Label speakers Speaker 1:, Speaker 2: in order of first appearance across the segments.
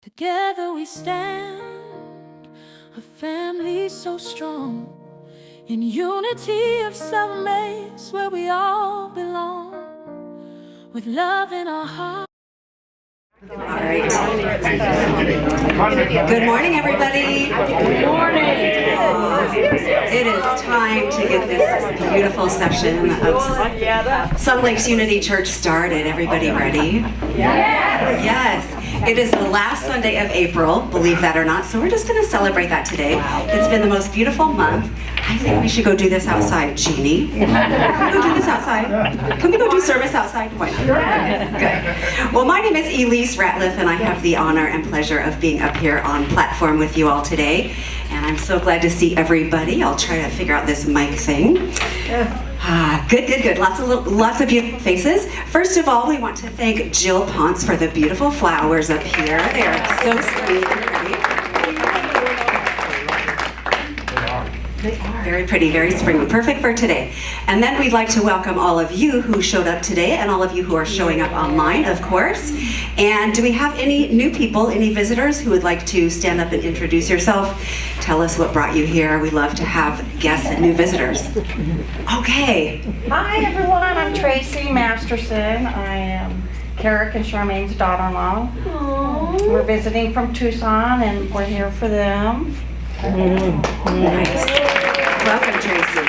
Speaker 1: Together we stand, a family so strong, in unity of self-maze where we all belong, with love in our hearts.
Speaker 2: All right. Good morning, everybody. Good morning. It is time to get this beautiful session of Sun Lakes Unity Church started. Everybody ready? Yes. It is the last Sunday of April, believe that or not, so we're just going to celebrate that today. It's been the most beautiful month. I think we should go do this outside, Jeannie. Can we go do this outside? Can we go do service outside? Why not? Good. Well, my name is Elise Ratliff, and I have the honor and pleasure of being up here on platform with you all today. And I'm so glad to see everybody. I'll try to figure out this mic thing. Good. Lots of beautiful faces. First of all, we want to thank Jill Ponce for the beautiful flowers up here. They are so sweet and pretty. They are. Very pretty, very springy. Perfect for today. And then we'd like to welcome all of you who showed up today and all of you who are showing up online, of course. And do we have any new people, any visitors who would like to stand up and introduce yourself? Tell us what brought you here. We love to have guests and new visitors. Okay.
Speaker 3: Hi everyone, I'm Tracy Masterson. I am Carrick and Charmaine's daughter-in-law. We're visiting from Tucson and we're here for them.
Speaker 2: Nice. Welcome, Tracy.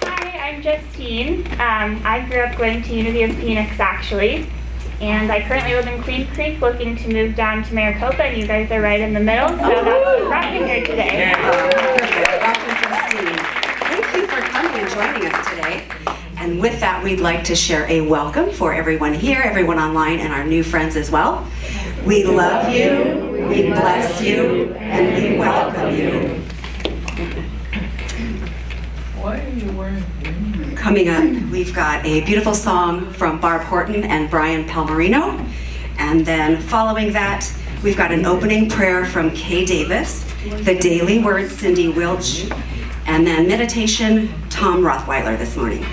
Speaker 4: Hi, I'm Justine. I grew up going to Unity of Phoenix, actually. And I currently live in Queen Creek, looking to move down to Maricopa, and you guys are right in the middle, so that's what brought me here today.
Speaker 2: Welcome, Justine. Thank you for coming and joining us today. And with that, we'd like to share a welcome for everyone here, everyone online, and our new friends as well. We love you, we bless you, and we welcome you.
Speaker 5: Why are you wearing green?
Speaker 2: Coming up, we've got a beautiful song from Barb Horton and Brian Palmerino. And then following that, we've got an opening prayer from Kay Davis, the Daily Word, Cindy Wilch, and then meditation, Tom Rothweiler this morning.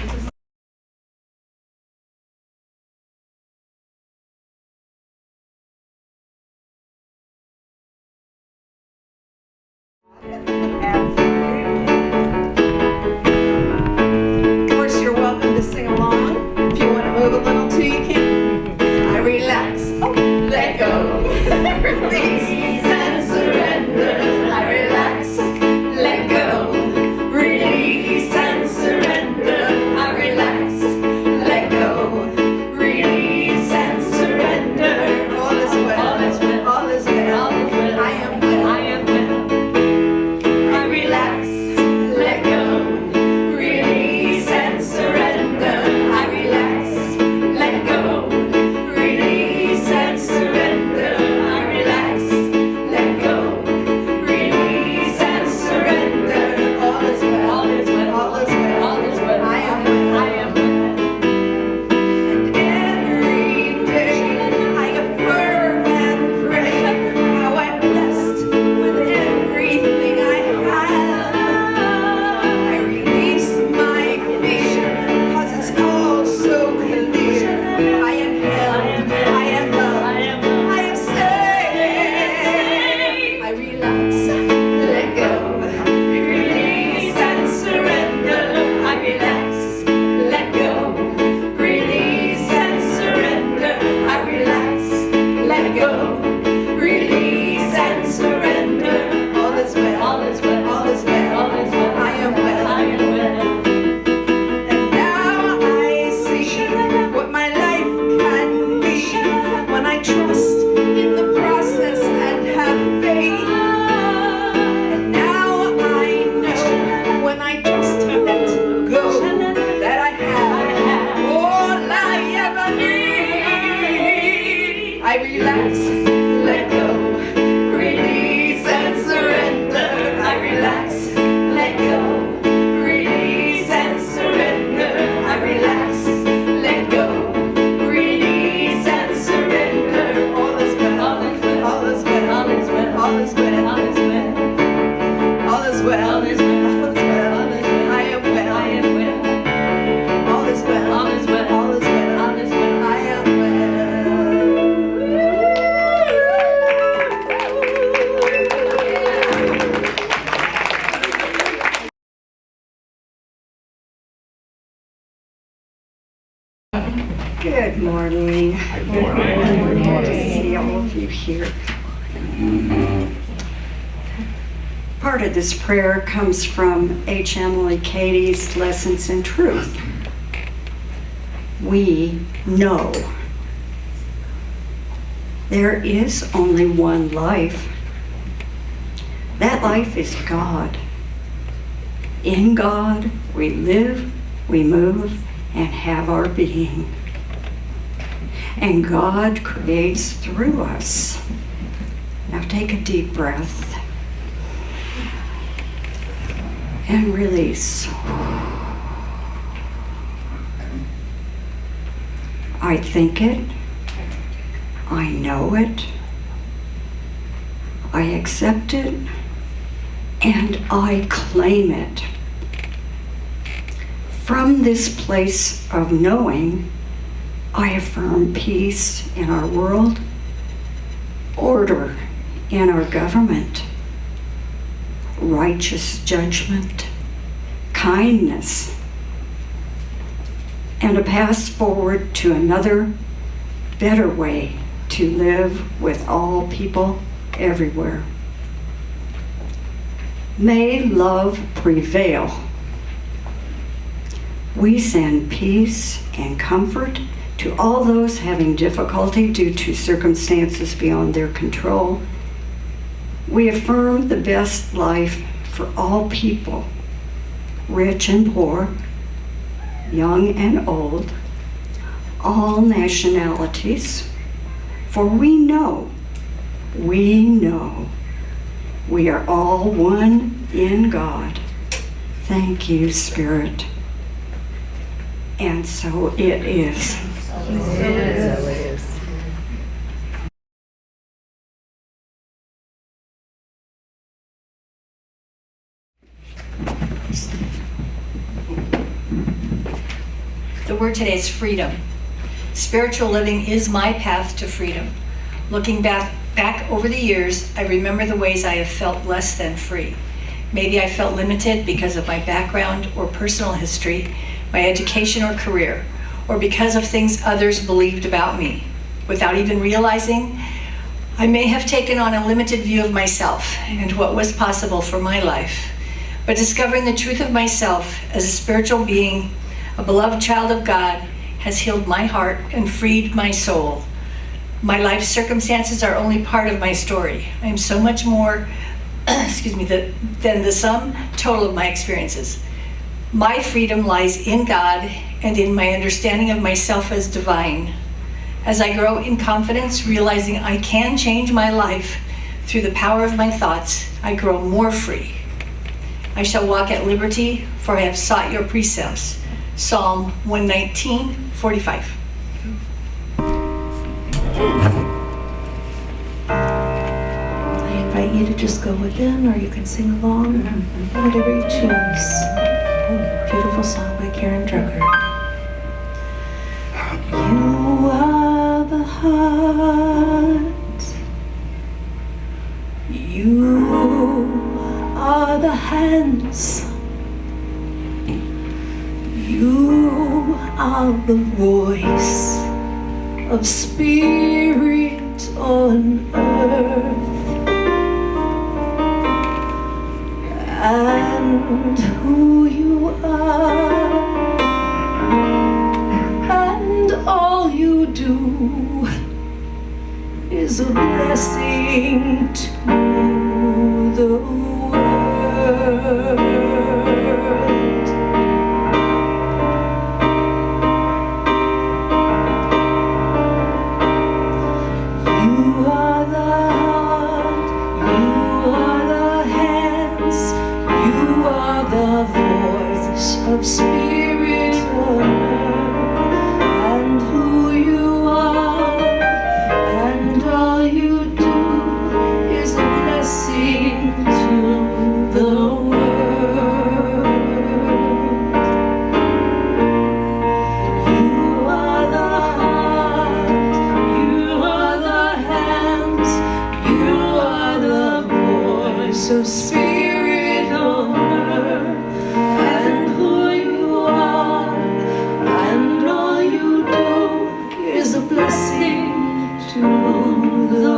Speaker 5: Of course, you're welcome to sing along. If you want to move a little too, you can. I relax, let go, release and surrender. I relax, let go, release and surrender. I relax, let go, release and surrender. All is well, all is well, all is well. I am well, I am well. I relax, let go, release and surrender. I relax, let go, release and surrender. I relax,
Speaker 6: you here. Part of this prayer comes from H. Emily Cady's Lessons in Truth. We know there is only one life. That life is God. In God, we live, we move, and have our being. And God creates through us. Now take a deep breath and release. I think it. I know it. I accept it. And I claim it. From this place of knowing, I affirm peace in our world, order in our government, righteous judgment, kindness, and a path forward to another, better way to live with all people everywhere. May love prevail. We send peace and comfort to all those having difficulty due to circumstances beyond their control. We affirm the best life for all people, rich and poor, young and old, all nationalities, for we know we are all one in God. Thank you, Spirit. And so it is.
Speaker 7: The word today is freedom. Spiritual living is my path to freedom. Looking back over the years, I remember the ways I have felt less than free. Maybe I felt limited because of my background or personal history, my education or career, or because of things others believed about me. Without even realizing, I may have taken on a limited view of myself and what was possible for my life. But discovering the truth of myself as a spiritual being, a beloved child of God, has healed my heart and freed my soul. My life circumstances are only part of my story. I am so much more than the sum total of my experiences. My freedom lies in God and in my understanding of myself as divine. As I grow in confidence, realizing I can change my life through the power of my thoughts, I grow more free. I shall walk at liberty, for I have sought your precepts. Psalm 119:45.
Speaker 8: I invite you to just go within, or you can sing along, whatever you choose. Beautiful song by Karen Drucker. You are the heart. You are the hands. You are the voice of spirit on earth, and who you are, and all you do is a blessing to the world. Of spirit on earth, and who you are, and all you do is a blessing to the world. You are the heart, you are the hands, you are the voice of spirit on earth. Blessing to the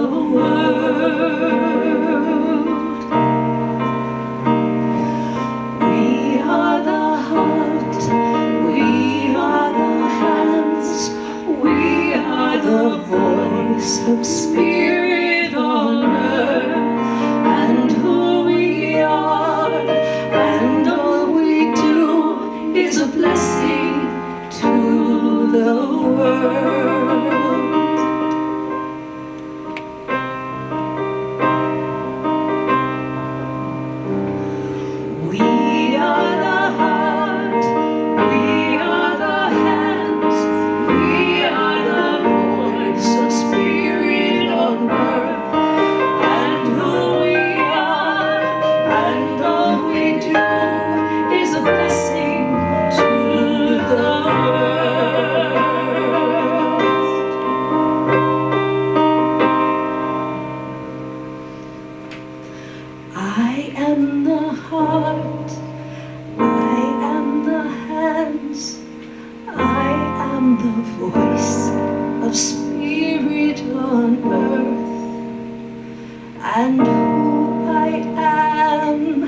Speaker 8: and who I am,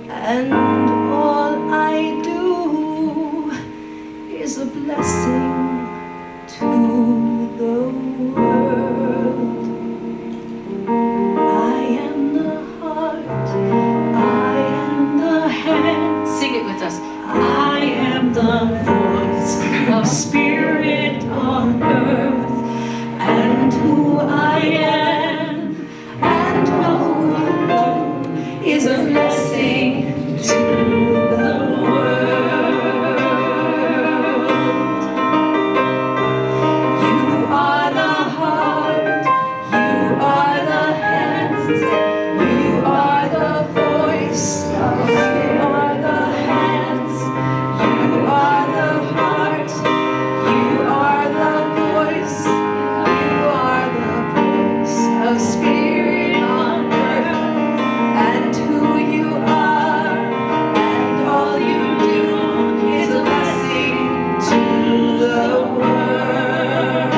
Speaker 8: and all I do is a blessing to the world. I am the heart, I am the hand.
Speaker 1: Sing it with us.
Speaker 8: I am the voice of spirit on earth, and who I am and all I do is a blessing to the world. You are the heart, you are the hands, you are the voice, you are the hands, you are the heart, you are the voice, you are the voice of spirit on earth, and who you are and all you do is a blessing to the world.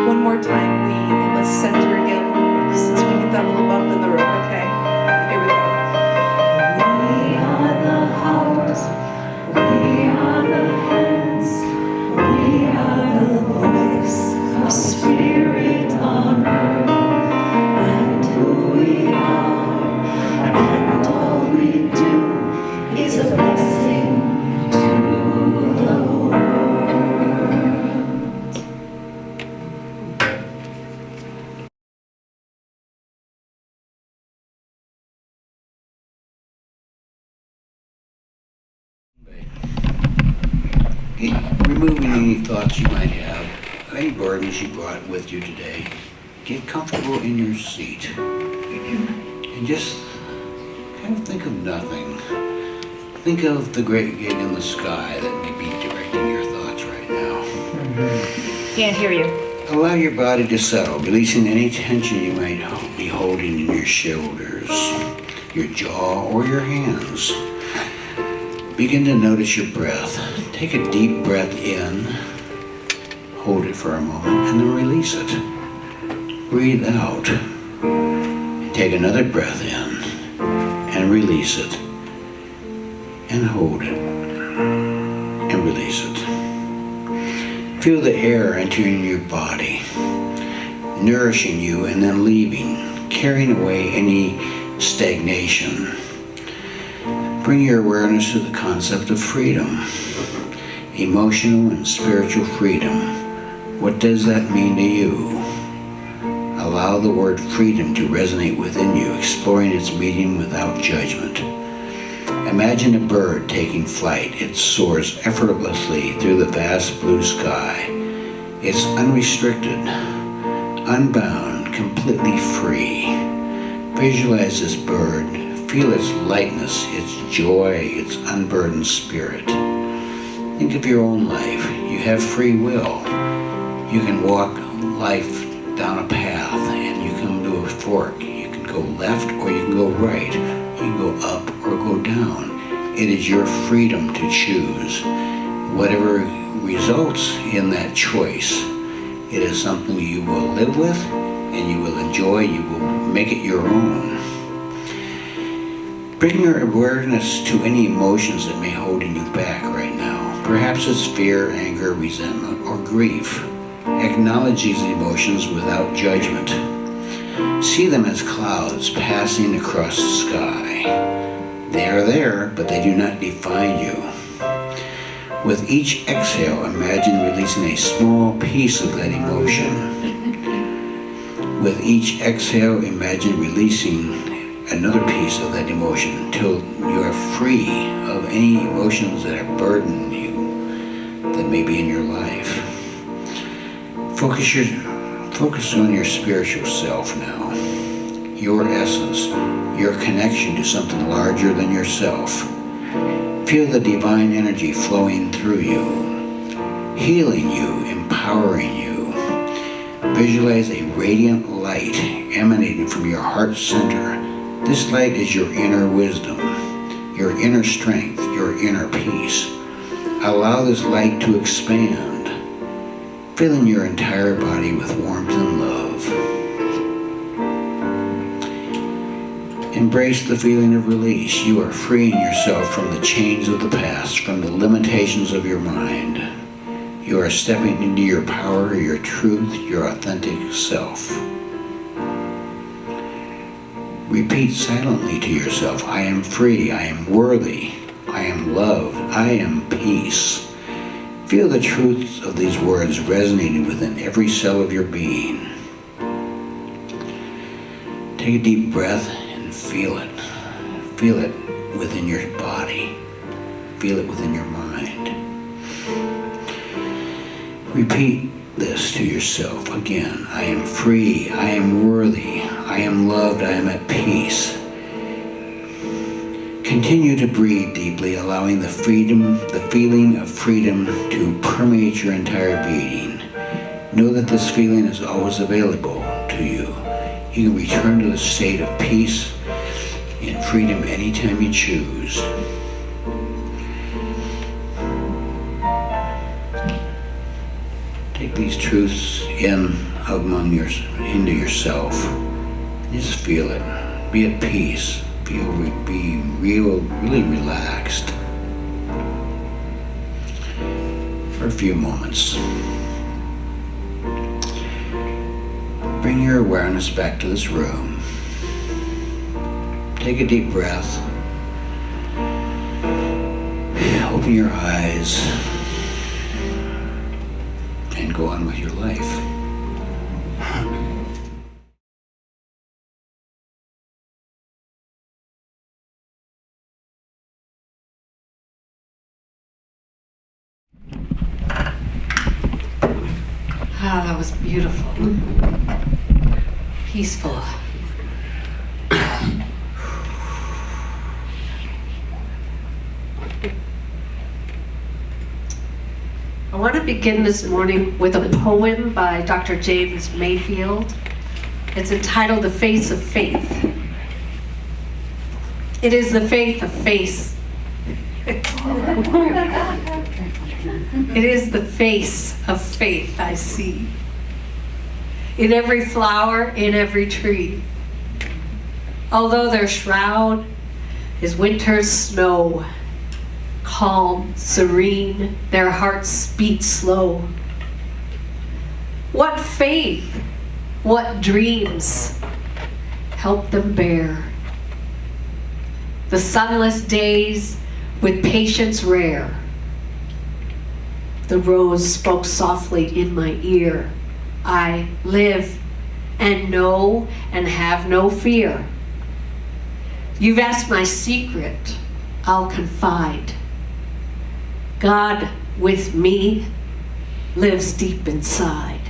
Speaker 8: One more time, and let's center again, since we get that little bump in the road, okay? Here we go. We are the heart, we are the hands, we are the voice of spirit on earth, and who we are, and all we do is a blessing to the world.
Speaker 9: Removing any thoughts you might have, any burdens you brought with you today, get comfortable in your seat and just kind of think of nothing. Think of the great gig in the sky that may be directing your thoughts right now.
Speaker 1: Can't hear you.
Speaker 9: Allow your body to settle, releasing any tension you might be holding in your shoulders, your jaw, or your hands. Begin to notice your breath. Take a deep breath in, hold it for a moment, and then release it. Breathe out. Take another breath in and release it. And hold it and release it. Feel the air entering your body, nourishing you and then leaving, carrying away any stagnation. Bring your awareness to the concept of freedom, emotional and spiritual freedom. What does that mean to you? Allow the word freedom to resonate within you, exploring its meaning without judgment. Imagine a bird taking flight. It soars effortlessly through the vast blue sky. It's unrestricted, unbound, completely free. Visualize this bird. Feel its lightness, its joy, its unburdened spirit. Think of your own life. You have free will. You can walk life down a path and you come to a fork. You can go left or you can go right. You can go up or go down. It is your freedom to choose. Whatever results in that choice, it is something you will live with and you will enjoy. You will make it your own. Bring your awareness to any emotions that may be holding you back right now. Perhaps it's fear, anger, resentment, or grief. Acknowledge these emotions without judgment. See them as clouds passing across the sky. They are there, but they do not define you. With each exhale, imagine releasing a small piece of that emotion. With each exhale, imagine releasing another piece of that emotion until you are free of any emotions that are burdening you that may be in your life. Focus on your spiritual self now, your essence, your connection to something larger than yourself. Feel the divine energy flowing through you, healing you, empowering you. Visualize a radiant light emanating from your heart center. This light is your inner wisdom, your inner strength, your inner peace. Allow this light to expand, filling your entire body with warmth and love. Embrace the feeling of release. You are freeing yourself from the chains of the past, from the limitations of your mind. You are stepping into your power, your truth, your authentic self. Repeat silently to yourself, I am free, I am worthy, I am loved, I am peace. Feel the truth of these words resonating within every cell of your being. Take a deep breath and feel it. Feel it within your body. Feel it within your mind. Repeat this to yourself again. I am free, I am worthy, I am loved, I am at peace. Continue to breathe deeply, allowing the feeling of freedom to permeate your entire being. Know that this feeling is always available to you. You can return to the state of peace and freedom anytime you choose. Take these truths into yourself. Just feel it. Be at peace. Be really relaxed for a few moments. Bring your awareness back to this room. Take a deep breath. Open your eyes and go on with your life.
Speaker 5: Ah, that was beautiful. Peaceful. I want to begin this morning with a poem by Dr. James Mayfield. It's entitled The Face of Faith. It is the faith of faith. It is the face of faith I see. In every flower, in every tree. Although their shroud is winter's snow, calm, serene, their hearts beat slow. What faith, what dreams help them bear the sunless days with patience rare. The rose spoke softly in my ear. I live and know and have no fear. You've asked my secret, I'll confide. God with me lives deep inside.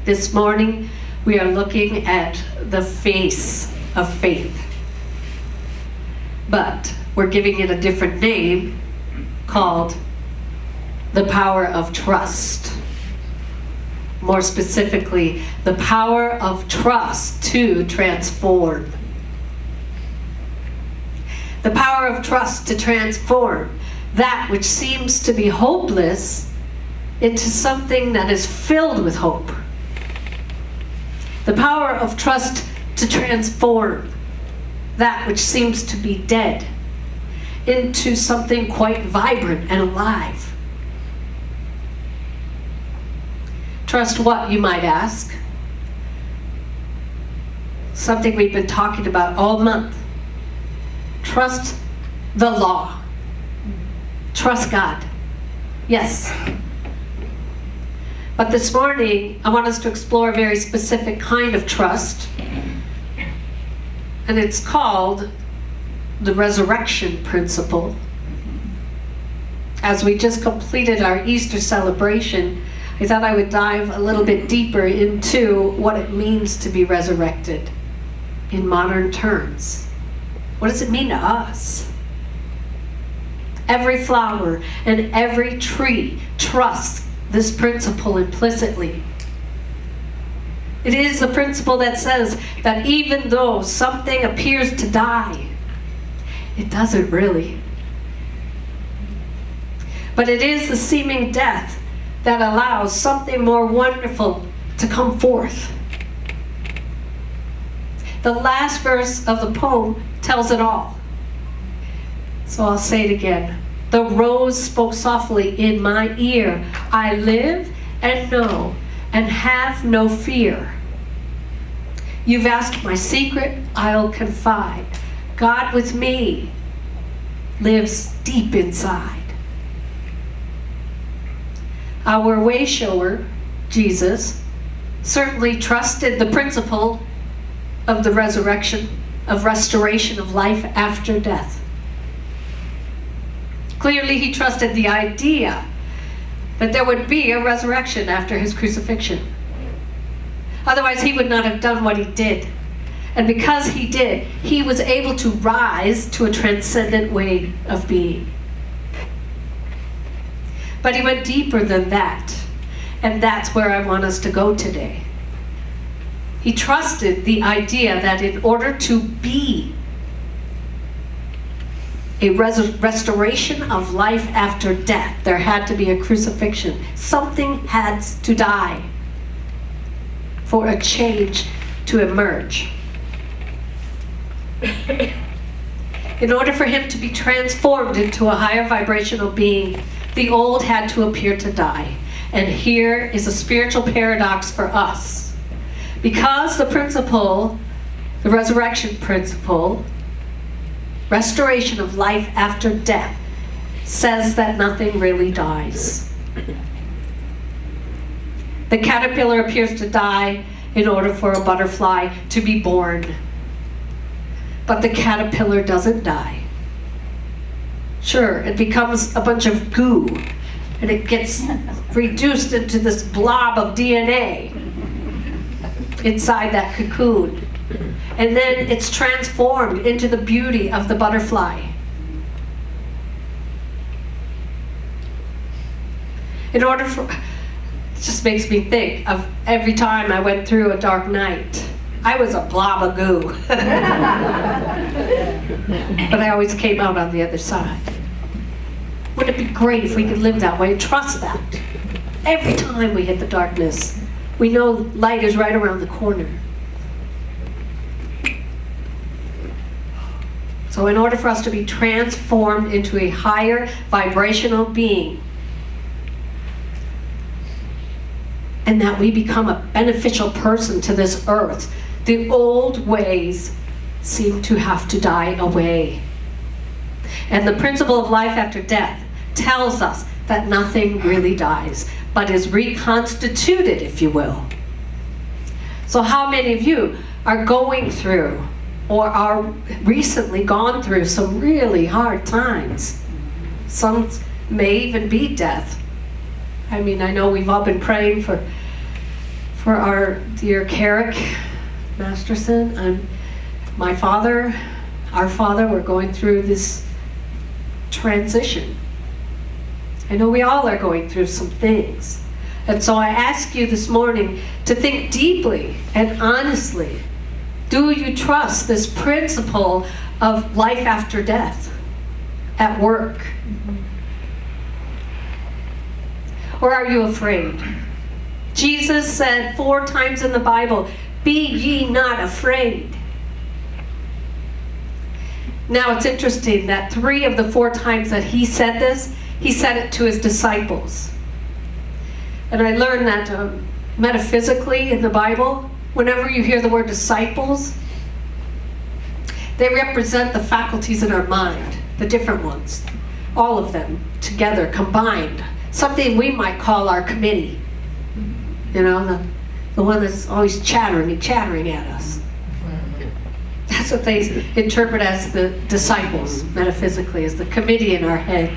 Speaker 5: This morning, we are looking at the face of faith. But we're giving it a different name called the power of trust. More specifically, the power of trust to transform. The power of trust to transform that which seems to be hopeless into something that is filled with hope. The power of trust to transform that which seems to be dead into something quite vibrant and alive. Trust what, you might ask? Something we've been talking about all month. Trust the law. Trust God. Yes. But this morning, I want us to explore a very specific kind of trust. And it's called the resurrection principle. As we just completed our Easter celebration, I thought I would dive a little bit deeper into what it means to be resurrected in modern terms. What does it mean to us? Every flower and every tree trusts this principle implicitly. It is the principle that says that even though something appears to die, it doesn't really. But it is the seeming death that allows something more wonderful to come forth.
Speaker 10: The last verse of the poem tells it all. So I'll say it again. The rose spoke softly in my ear. I live and know and have no fear. You've asked my secret, I'll confide. God with me lives deep inside. Our way shower, Jesus, certainly trusted the principle of the resurrection, of restoration of life after death. Clearly, he trusted the idea that there would be a resurrection after his crucifixion. Otherwise, he would not have done what he did. And because he did, he was able to rise to a transcendent way of being. But he went deeper than that. And that's where I want us to go today. He trusted the idea that in order to be a restoration of life after death, there had to be a crucifixion. Something had to die for a change to emerge. In order for him to be transformed into a higher vibrational being, the old had to appear to die. And here is a spiritual paradox for us. Because the principle, the resurrection principle, restoration of life after death, says that nothing really dies. The caterpillar appears to die in order for a butterfly to be born. But the caterpillar doesn't die. Sure, it becomes a bunch of goo, and it gets reduced into this blob of DNA inside that cocoon. And then it's transformed into the beauty of the butterfly. In order for, it just makes me think of every time I went through a dark night. I was a blob of goo. But I always came out on the other side. Wouldn't it be great if we could live that way and trust that? Every time we hit the darkness, we know light is right around the corner. So in order for us to be transformed into a higher vibrational being, and that we become a beneficial person to this earth, the old ways seem to have to die away. And the principle of life after death tells us that nothing really dies, but is reconstituted, if you will. So how many of you are going through or are recently gone through some really hard times? Some may even be death. I mean, I know we've all been praying for our dear Carrick Masterson and my father, our father. We're going through this transition. I know we all are going through some things. And so I ask you this morning to think deeply and honestly. Do you trust this principle of life after death at work? Or are you afraid? Jesus said 4 times in the Bible, "Be ye not afraid." Now it's interesting that 3 of the 4 times that he said this, he said it to his disciples. And I learned that metaphysically in the Bible, whenever you hear the word disciples, they represent the faculties in our mind, the different ones, all of them together, combined. Something we might call our committee. You know, the one that's always chattering at us. That's what they interpret as the disciples, metaphysically, as the committee in our head.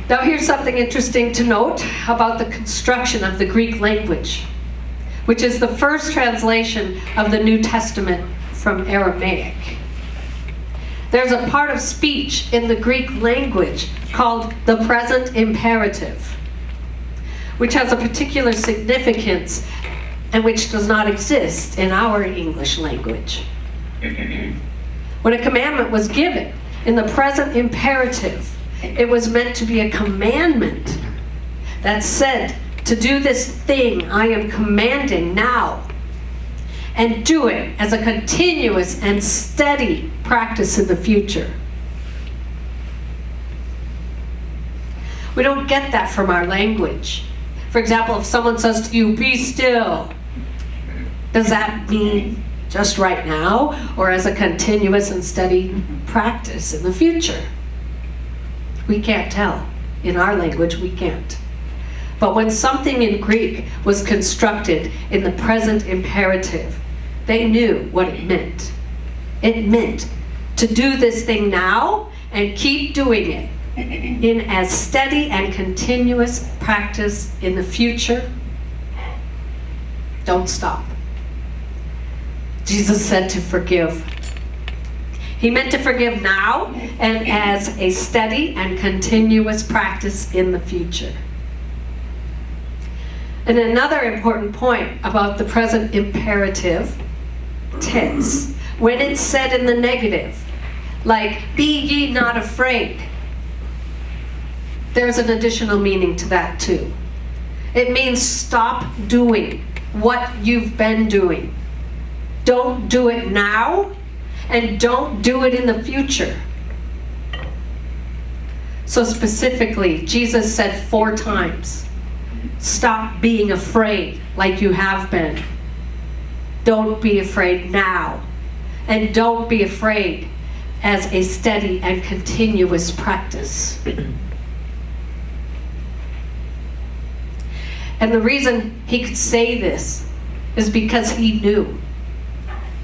Speaker 10: Now here's something interesting to note about the construction of the Greek language, which is the first translation of the New Testament from Aramaic. There's a part of speech in the Greek language called the present imperative, which has a particular significance and which does not exist in our English language. When a commandment was given in the present imperative, it was meant to be a commandment that said, to do this thing I am commanding now. and do it as a continuous and steady practice in the future. We don't get that from our language. For example, if someone says to you, be still, does that mean just right now, or as a continuous and steady practice in the future? We can't tell. In our language, we can't. But when something in Greek was constructed in the present imperative, they knew what it meant. It meant to do this thing now and keep doing it in as steady and continuous practice in the future. Don't stop. Jesus said to forgive. He meant to forgive now and as a steady and continuous practice in the future. And another important point about the present imperative tense, when it's said in the negative, like, be ye not afraid, there's an additional meaning to that too. It means stop doing what you've been doing. Don't do it now, and don't do it in the future. So specifically, Jesus said 4 times, stop being afraid like you have been. Don't be afraid now. And don't be afraid as a steady and continuous practice. And the reason he could say this is because he knew,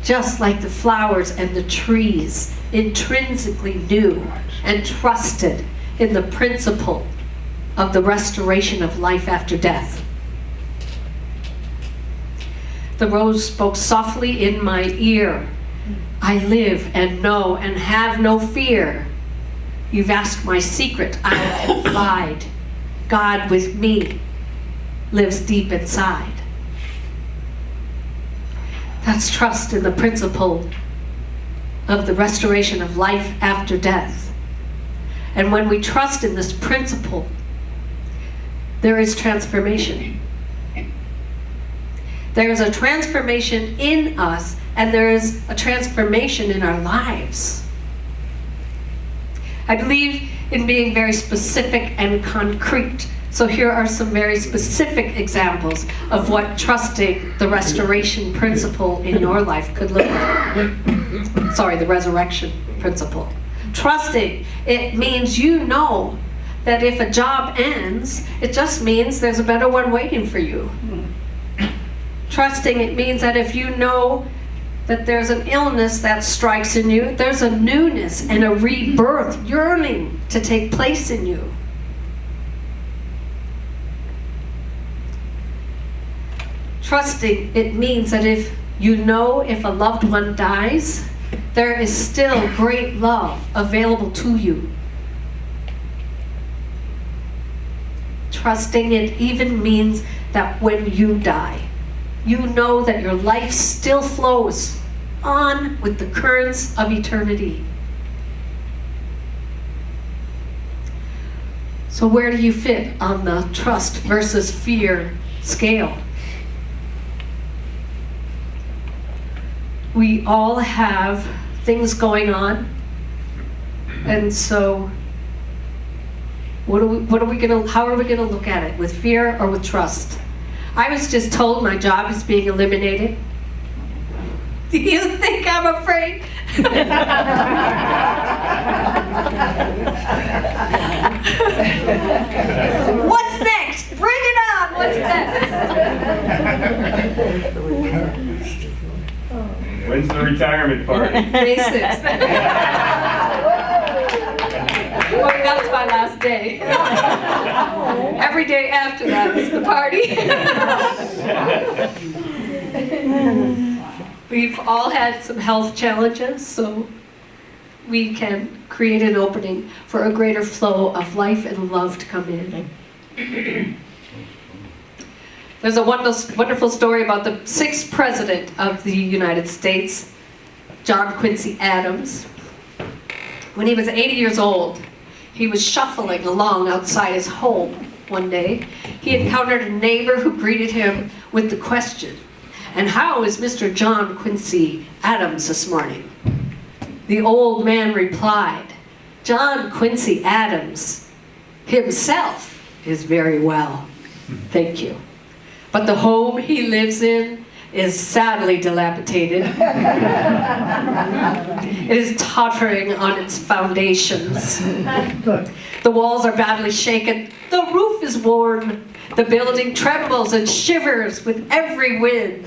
Speaker 10: just like the flowers and the trees intrinsically knew and trusted in the principle of the restoration of life after death. The rose spoke softly in my ear. I live and know and have no fear. You've asked my secret, I confide. God with me lives deep inside. That's trust in the principle of the restoration of life after death. And when we trust in this principle, there is transformation. There is a transformation in us, and there is a transformation in our lives. I believe in being very specific and concrete. So here are some very specific examples of what trusting the restoration principle in your life could look like. Sorry, the resurrection principle. Trusting, it means you know that if a job ends, it just means there's a better one waiting for you. Trusting, it means that if you know that there's an illness that strikes in you, there's a newness and a rebirth yearning to take place in you. Trusting, it means that if you know if a loved one dies, there is still great love available to you. Trusting, it even means that when you die, you know that your life still flows on with the currents of eternity. So where do you fit on the trust versus fear scale? We all have things going on, and so how are we gonna look at it? With fear or with trust? I was just told my job is being eliminated. Do you think I'm afraid? What's next? Bring it on! What's next?
Speaker 11: When's the retirement party?
Speaker 10: May 6th. Well, that's my last day. Every day after that is the party. We've all had some health challenges, so we can create an opening for a greater flow of life and love to come in. There's a wonderful story about the 6th president of the United States, John Quincy Adams. When he was 80 years old, he was shuffling along outside his home one day. He encountered a neighbor who greeted him with the question, And how is Mr. John Quincy Adams this morning? The old man replied, John Quincy Adams himself is very well, thank you. But the home he lives in is sadly dilapidated. It is tottering on its foundations. The walls are badly shaken. The roof is worn. The building trembles and shivers with every wind.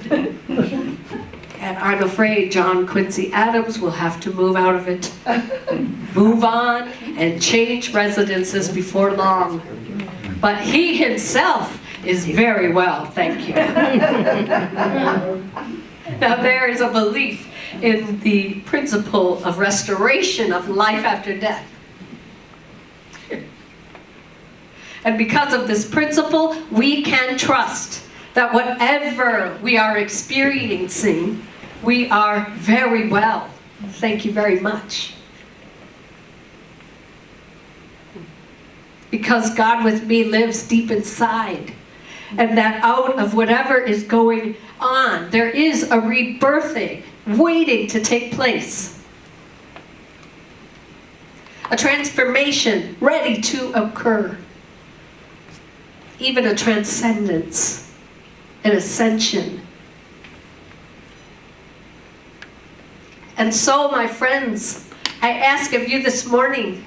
Speaker 10: And I'm afraid John Quincy Adams will have to move out of it, move on, and change residences before long. But he himself is very well, thank you. Now there is a belief in the principle of restoration of life after death. And because of this principle, we can trust that whatever we are experiencing, we are very well. Thank you very much. Because God with me lives deep inside. And that out of whatever is going on, there is a rebirthing waiting to take place. A transformation ready to occur. Even a transcendence, an ascension. And so, my friends, I ask of you this morning,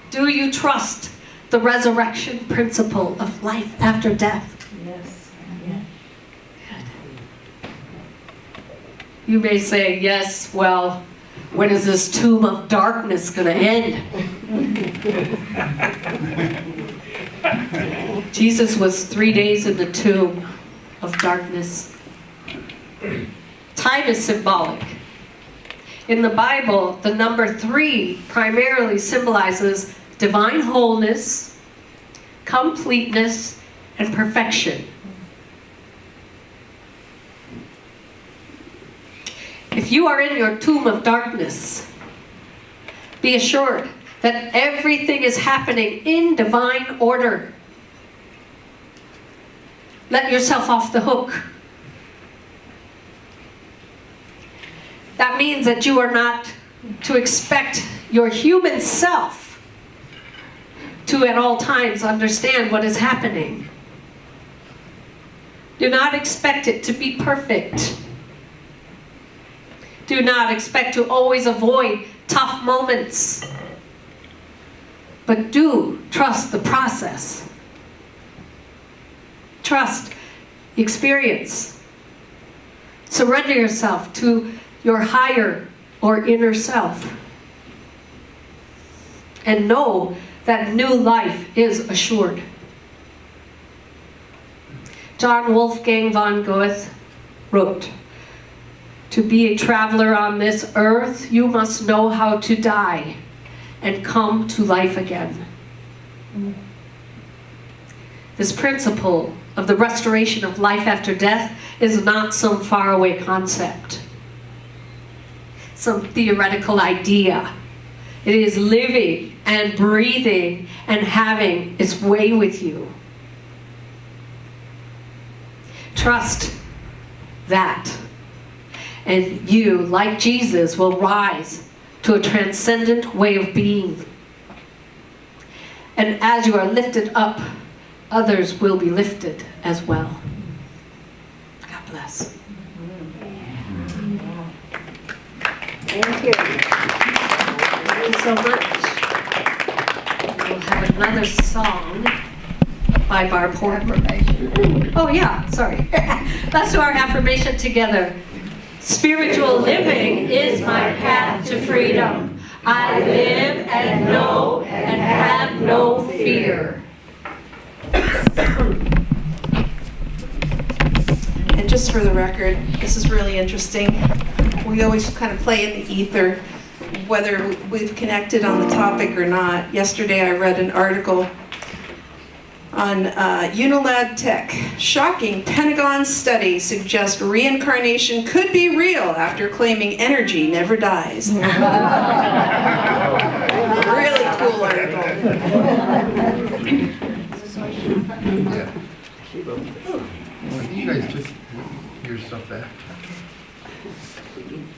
Speaker 10: do you trust the resurrection principle of life after death?
Speaker 3: Yes.
Speaker 10: You may say, yes, well, when is this tomb of darkness going to end? Jesus was 3 days in the tomb of darkness. Time is symbolic. In the Bible, the number 3 primarily symbolizes divine wholeness, completeness, and perfection. If you are in your tomb of darkness, be assured that everything is happening in divine order. Let yourself off the hook. That means that you are not to expect your human self to at all times understand what is happening. Do not expect it to be perfect. Do not expect to always avoid tough moments. But do trust the process. Trust the experience. Surrender yourself to your higher or inner self. And know that new life is assured. John Wolfgang von Goethe wrote, "To be a traveler on this earth, you must know how to die and come to life again." This principle of the restoration of life after death is not some faraway concept, some theoretical idea. It is living and breathing and having its way with you. Trust that, and you, like Jesus, will rise to a transcendent way of being. And as you are lifted up, others will be lifted as well. God bless.
Speaker 3: Thank you.
Speaker 10: Thank you so much. We'll have another song by Barb Porter. Oh yeah, sorry. Let's do our affirmation together. Spiritual living is my path to freedom. I live and know and have no fear.
Speaker 8: And just for the record, this is really interesting. We always kind of play in the ether, whether we've connected on the topic or not. Yesterday I read an article on Unilad Tech. Shocking Pentagon study suggests reincarnation could be real after claiming energy never dies. Really cool article.
Speaker 12: Well, I think you guys took your stuff back.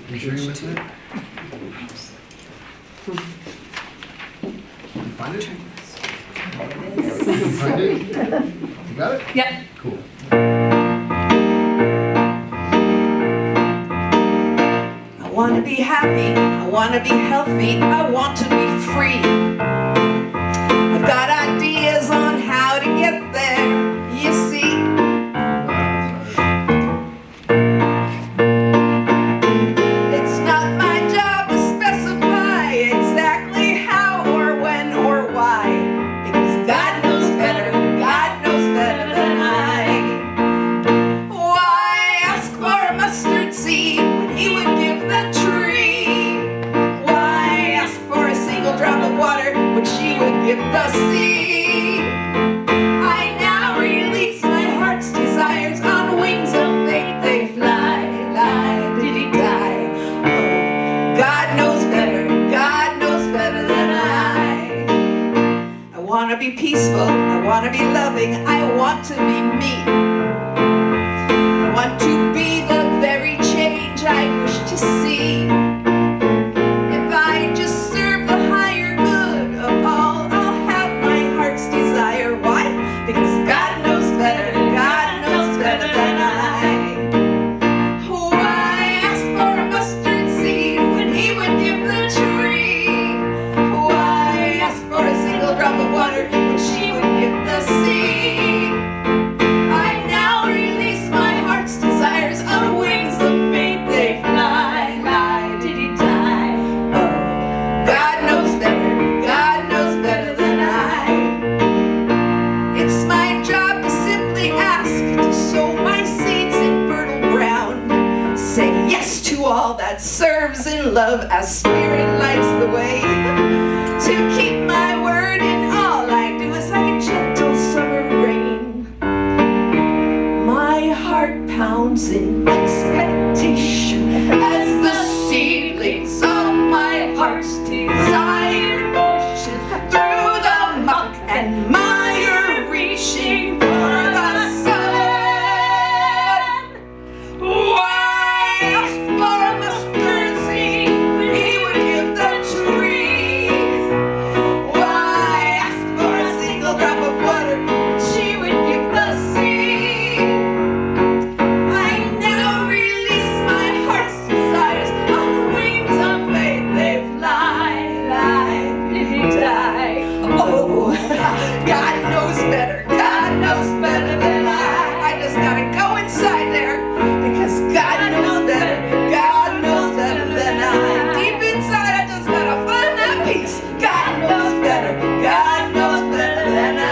Speaker 12: You sure you went there? You find it? You find it? You got it?
Speaker 10: Yep.
Speaker 12: Cool.
Speaker 8: I want to be happy, I want to be healthy, I want to be free. I've got ideas on how to get there, you see. It's not my job to specify exactly how or when or why, because God knows better than I. Why ask for a mustard seed when he would give the tree? Why ask for a single drop of water when she would give the sea? I now release my heart's desires on wings of faith they fly. Did he die? Oh, God knows better than I. I want to be peaceful, I want to be loving, I want to be me. I want to be the very change I wish to see. If I just serve the higher good of all, I'll have my heart's desire. Why? Because God knows better than I. Why ask for a mustard seed when he would give the tree? Why ask for a single drop of water when she would give the sea? I now release my heart's desires on wings of faith they fly. Did he die? Oh, God knows better than I. It's my job to simply ask, to sow my seeds in fertile ground. Say yes to all that serves in love as Spirit lights the way. To keep my word in all I do is like a gentle summer rain. My heart pounds in expectation as the seedlings of my heart's desire pushes through the muck and mire, reaching for the sun. Why ask for a mustard seed when he would give the tree? Why ask for a single drop of water when she would give the sea? I now release my heart's desires on wings of faith they fly. Did he die? Oh, God knows better than I just gotta go inside there, because God knows better than I. Deep inside I just gotta find that peace. God knows better than I.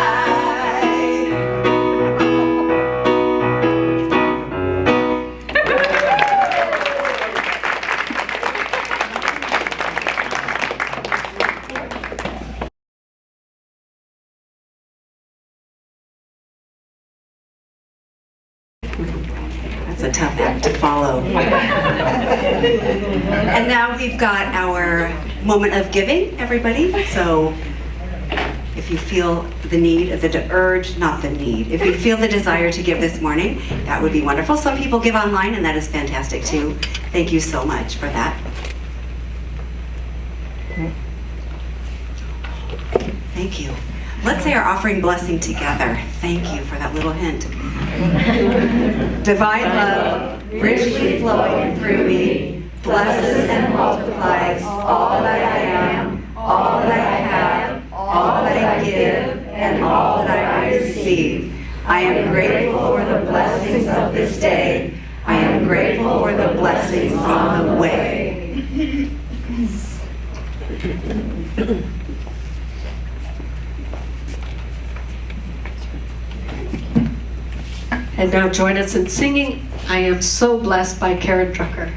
Speaker 2: That's a tough act to follow. And now we've got our moment of giving, everybody. So if you feel the need, the urge, not the need, if you feel the desire to give this morning, that would be wonderful. Some people give online, and that is fantastic too. Thank you so much for that. Thank you. Let's say our offering blessing together. Thank you for that little hint. Divine love, richly flowing through me, blesses and multiplies all that I am, all that I have, all that I give, and all that I receive. I am grateful for the blessings of this day. I am grateful for the blessings on the way.
Speaker 10: And now join us in singing I Am So Blessed by Karen Drucker.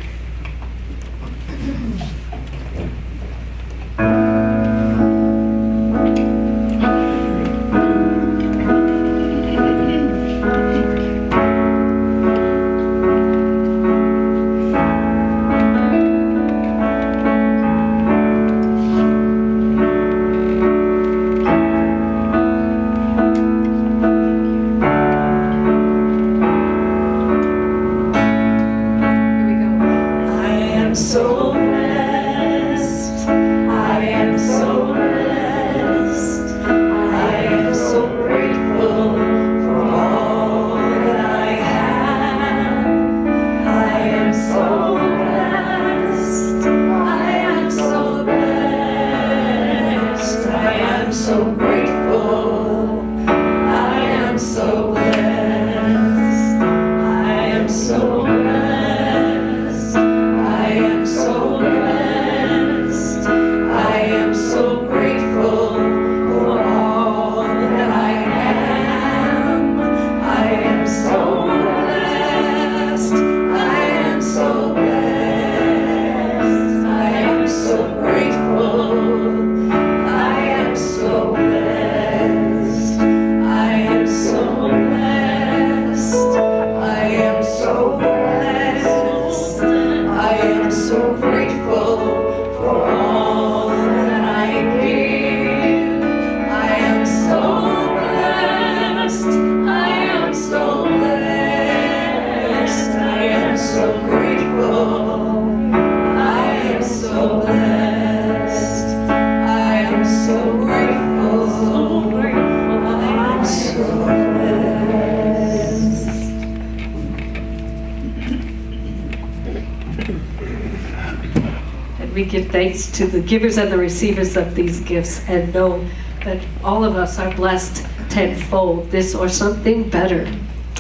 Speaker 10: we give thanks to the givers and the receivers of these gifts and know that all of us are blessed tenfold, this or something better.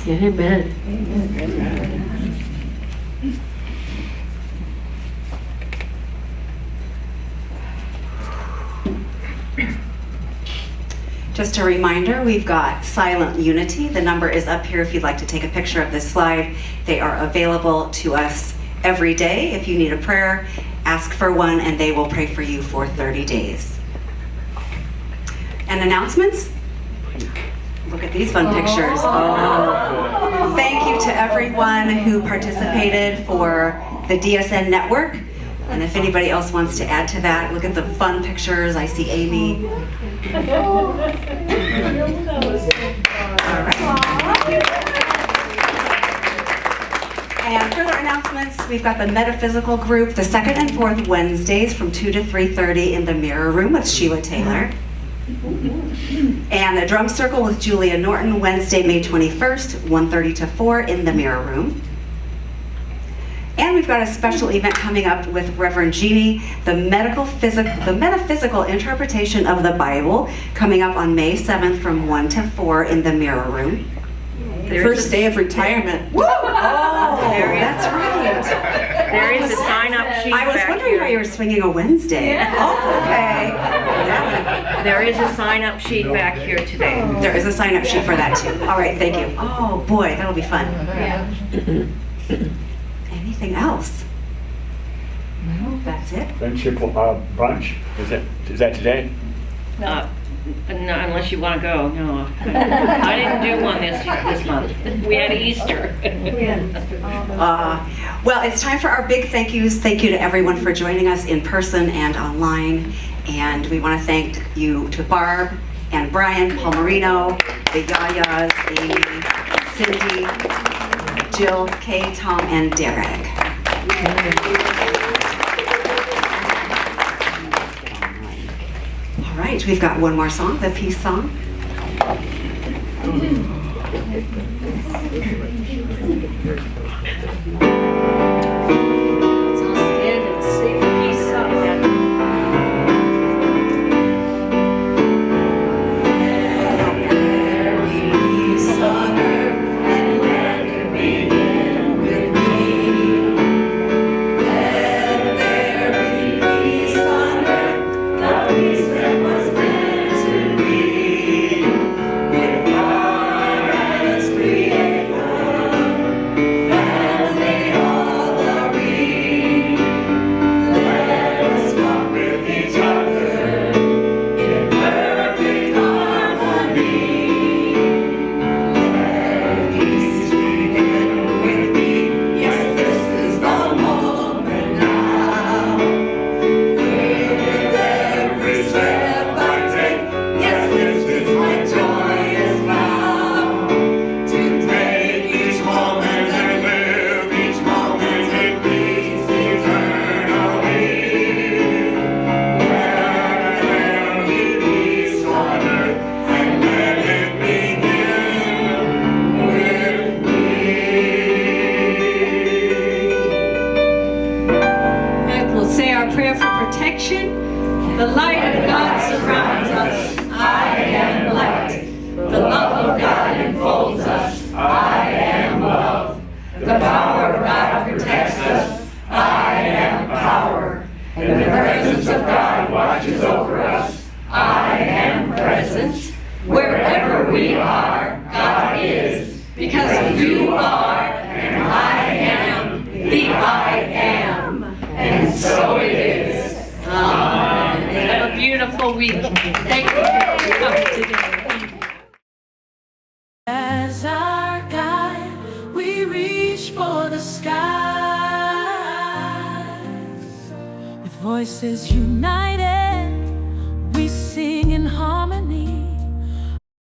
Speaker 10: Amen.
Speaker 2: Just a reminder, we've got Silent Unity. The number is up here if you'd like to take a picture of this slide. They are available to us every day. If you need a prayer, ask for one and they will pray for you for 30 days. And announcements? Look at these fun pictures. Oh. Thank you to everyone who participated for the DSN network. And if anybody else wants to add to that, look at the fun pictures. I see Amy. All right. And further announcements, we've got the metaphysical group the second and fourth Wednesdays from 2 to 3:30 in the Mirror Room with Sheila Taylor. And the drum circle with Julia Norton, Wednesday, May 21st, 1:30 to 4 in the Mirror Room. And we've got a special event coming up with Rev Jeanne, the metaphysical interpretation of the Bible, coming up on May 7th from 1 to 4 in the Mirror Room.
Speaker 8: First day of retirement.
Speaker 2: Woo! Oh, that's right.
Speaker 13: There is a sign-up sheet
Speaker 2: I was
Speaker 13: back
Speaker 2: wondering
Speaker 13: here.
Speaker 2: why you were swinging a Wednesday.
Speaker 13: Yeah.
Speaker 2: Oh, okay.
Speaker 13: There is a sign-up sheet back here today.
Speaker 2: There is a sign-up sheet for that too. All right, thank you. Oh boy, that'll be fun.
Speaker 13: Yeah.
Speaker 2: Anything else? No, that's it.
Speaker 11: Friendship brunch, is that today?
Speaker 13: No, unless you want to go, no. I didn't do one this month. We had Easter.
Speaker 2: Well, it's time for our big thank yous. Thank you to everyone for joining us in person and online. And we want to thank you to Barb and Brian Palmerino, the JaJa's, Amy, Cindy, Jill, Kay, Tom, and Derek. All right, we've got one more song, the peace song.
Speaker 10: The light of God surrounds us. I am light. The love of God enfolds us. I am love. The power of God protects us. I am power. And the presence of God watches over us. I am present. Wherever we are, God is. Because you are, and I am, the I am. And so it is. Amen. Have a beautiful week. Thank you for coming today.
Speaker 1: As our guide, we reach for the skies. With voices united, we sing in harmony.